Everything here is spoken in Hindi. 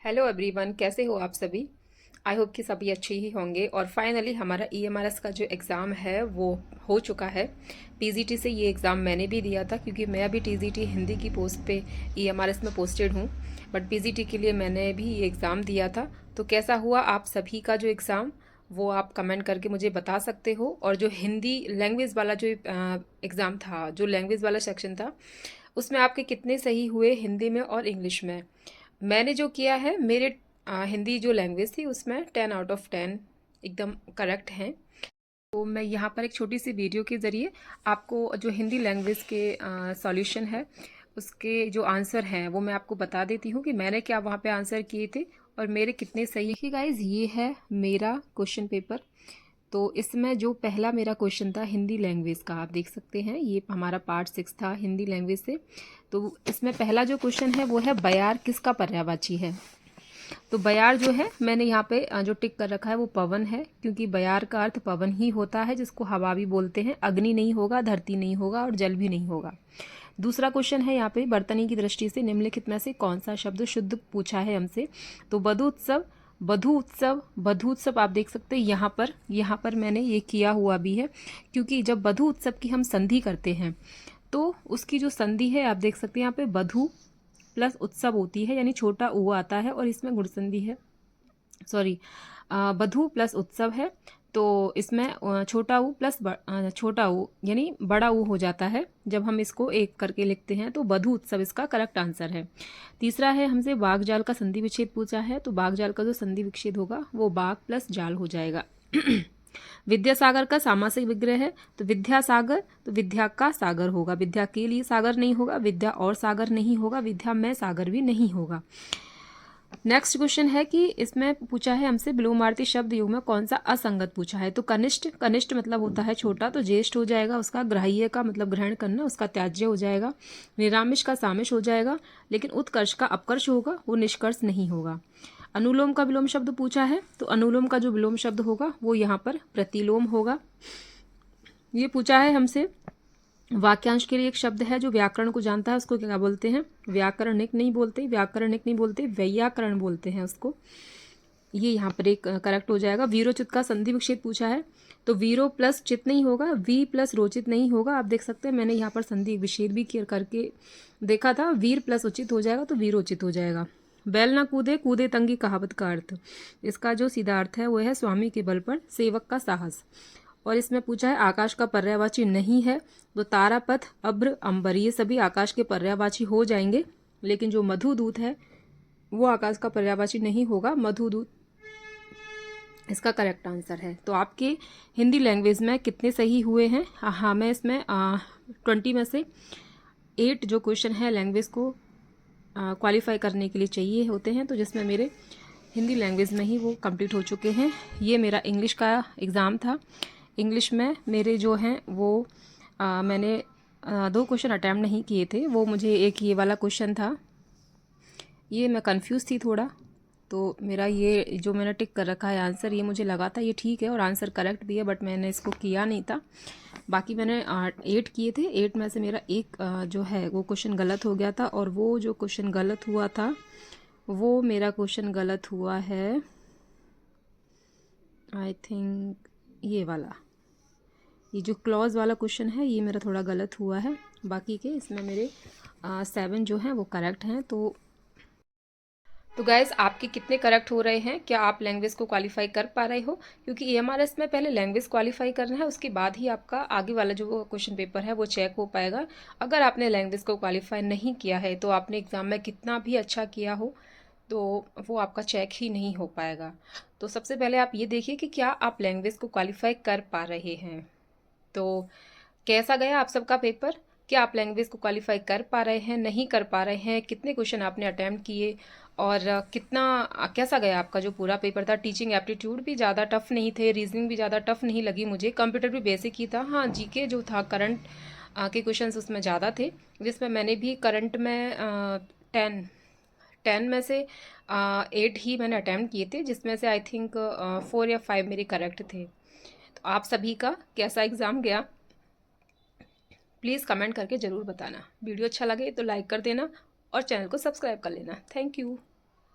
हेलो एवरीवन, कैसे हो आप सभी। आई होप कि सभी अच्छे ही होंगे। और फाइनली हमारा ईएमआरएस का जो एग्ज़ाम है वो हो चुका है। पीजीटी से ये एग्ज़ाम मैंने भी दिया था क्योंकि मैं अभी टीजीटी हिंदी की पोस्ट पे ईएमआरएस में पोस्टेड हूँ, बट पीजीटी के लिए मैंने भी ये एग्ज़ाम दिया था। तो कैसा हुआ आप सभी का जो एग्ज़ाम, वो आप कमेंट करके मुझे बता सकते हो। और जो हिंदी लैंग्वेज वाला जो एग्ज़ाम था, जो लैंग्वेज वाला सेक्शन था, उसमें आपके कितने सही हुए हिंदी में और इंग्लिश में। मैंने जो किया है, मेरे हिंदी जो लैंग्वेज थी उसमें 10 आउट ऑफ 10 एकदम करेक्ट हैं। तो मैं यहाँ पर एक छोटी सी वीडियो के ज़रिए आपको जो हिंदी लैंग्वेज के सॉल्यूशन है उसके जो आंसर हैं वो मैं आपको बता देती हूँ कि मैंने क्या वहाँ पे आंसर किए थे और मेरे कितने सही। देखिए गाइज, ये है मेरा क्वेश्चन पेपर। तो इसमें जो पहला मेरा क्वेश्चन था हिंदी लैंग्वेज का, आप देख सकते हैं ये हमारा पार्ट 6 था हिंदी लैंग्वेज से। तो इसमें पहला जो क्वेश्चन है वो है बयार किसका पर्यायवाची है। तो बयार जो है मैंने यहाँ पे जो टिक कर रखा है वो पवन है, क्योंकि बयार का अर्थ पवन ही होता है, जिसको हवा भी बोलते हैं। अग्नि नहीं होगा, धरती नहीं होगा और जल भी नहीं होगा। दूसरा क्वेश्चन है यहाँ पे, बर्तनी की दृष्टि से निम्नलिखित में से कौन सा शब्द शुद्ध पूछा है हमसे। तो बधु उत्सव, बधु उत्सव, बधु उत्सव आप देख सकते हैं यहाँ पर मैंने ये किया हुआ भी है, क्योंकि जब बधु उत्सव की हम संधि करते हैं तो उसकी जो संधि है आप देख सकते हैं यहाँ पे बधु प्लस उत्सव होती है, यानी छोटा ऊ आता है और इसमें गुण संधि है। सॉरी, बधु प्लस उत्सव है, तो इसमें छोटा ऊ प्लस छोटा ऊ यानी बड़ा ऊ हो जाता है जब हम इसको एक करके लिखते हैं। तो बधु उत्सव इसका करेक्ट आंसर है। तीसरा है, हमसे बाघ जाल का संधि विच्छेद पूछा है। तो बाघ जाल का जो संधि विच्छेद होगा वो बाघ प्लस जाल हो जाएगा। विद्यासागर का सामासिक विग्रह है। तो विद्यासागर, तो विद्या का सागर होगा, विद्या के लिए सागर नहीं होगा, विद्या और सागर नहीं होगा, विद्या में सागर भी नहीं होगा। नेक्स्ट क्वेश्चन है कि इसमें पूछा है हमसे विलोमार्थी शब्द युग में कौन सा असंगत पूछा है। तो कनिष्ठ, कनिष्ठ मतलब होता है छोटा, तो ज्येष्ठ हो जाएगा उसका, ग्राह्य का मतलब ग्रहण करना, उसका त्याज्य हो जाएगा। निरामिष का सामिष हो जाएगा, लेकिन उत्कर्ष का अपकर्ष होगा, वो निष्कर्ष नहीं होगा। अनुलोम का विलोम शब्द पूछा है। तो अनुलोम का जो विलोम शब्द होगा वो यहाँ पर प्रतिलोम होगा। ये पूछा है हमसे वाक्यांश के लिए एक शब्द है जो व्याकरण को जानता है, उसको क्या बोलते हैं। व्याकरणिक नहीं बोलते, व्याकरणिक नहीं बोलते, वैयाकरण बोलते हैं उसको। ये यहाँ पर एक करेक्ट हो जाएगा। वीरोचित का संधि विच्छेद पूछा है। तो वीरो प्लस चित नहीं होगा, वी प्लस रोचित नहीं होगा। आप देख सकते हैं मैंने यहाँ पर संधि विच्छेद भी करके देखा था। वीर प्लस उचित हो जाएगा तो वीरोचित हो जाएगा। बैल ना कूदे, कूदे तंगी कहावत का अर्थ, इसका जो सीधा अर्थ है वो है स्वामी के बल पर सेवक का साहस। और इसमें पूछा है आकाश का पर्यायवाची नहीं है। तो तारापथ, अभ्र, अंबर ये सभी आकाश के पर्यायवाची हो जाएंगे, लेकिन जो मधुदूत है वो आकाश का पर्यायवाची नहीं होगा। मधुदूत इसका करेक्ट आंसर है। तो आपके हिंदी लैंग्वेज में कितने सही हुए हैं। हाँ, मैं इसमें 20 में से 8 जो क्वेश्चन है लैंग्वेज को क्वालिफाई करने के लिए चाहिए होते हैं, तो जिसमें मेरे हिंदी लैंग्वेज में ही वो कंप्लीट हो चुके हैं। ये मेरा इंग्लिश का एग्ज़ाम था। इंग्लिश में मेरे जो हैं वो मैंने 2 क्वेश्चन अटैम्प्ट नहीं किए थे। वो मुझे एक ये वाला क्वेश्चन था, ये मैं कंफ्यूज थी थोड़ा। तो मेरा ये जो मैंने टिक कर रखा है आंसर, ये मुझे लगा था ये ठीक है और आंसर करेक्ट भी है, बट मैंने इसको किया नहीं था। बाकी मैंने 8 किए थे। 8 में से मेरा एक जो है वो क्वेश्चन गलत हो गया था, और वो जो क्वेश्चन गलत हुआ था वो मेरा क्वेश्चन गलत हुआ है आई थिंक ये वाला, ये जो क्लॉज वाला क्वेश्चन है ये मेरा थोड़ा गलत हुआ है। बाकी के इसमें मेरे 7 जो हैं वो करेक्ट हैं। तो गाइज, आपके कितने करेक्ट हो रहे हैं, क्या आप लैंग्वेज को क्वालिफाई कर पा रहे हो। क्योंकि ईएमआरएस में पहले लैंग्वेज क्वालिफाई करना है, उसके बाद ही आपका आगे वाला जो क्वेश्चन पेपर है वो चेक हो पाएगा। अगर आपने लैंग्वेज को क्वालिफाई नहीं किया है तो आपने एग्ज़ाम में कितना भी अच्छा किया हो तो वो आपका चेक ही नहीं हो पाएगा। तो सबसे पहले आप ये देखिए कि क्या आप लैंग्वेज को क्वालिफाई कर पा रहे हैं। तो कैसा गया आप सबका पेपर, क्या आप लैंग्वेज को क्वालिफाई कर पा रहे हैं, नहीं कर पा रहे हैं, कितने क्वेश्चन आपने अटैम्प्ट किए, और कितना कैसा गया आपका जो पूरा पेपर था। टीचिंग एप्टीट्यूड भी ज़्यादा टफ नहीं थे, रीजनिंग भी ज़्यादा टफ नहीं लगी मुझे, कंप्यूटर भी बेसिक ही था। हाँ, जीके जो था करंट के क्वेश्चंस उसमें ज़्यादा थे, जिसमें मैंने भी करंट में 10 में से 8 ही मैंने अटैम्प्ट किए थे, जिसमें से आई थिंक 4 या 5 मेरे करेक्ट थे। तो आप सभी का कैसा एग्ज़ाम गया प्लीज़ कमेंट करके ज़रूर बताना। वीडियो अच्छा लगे तो लाइक कर देना और चैनल को सब्सक्राइब कर लेना। Thank you.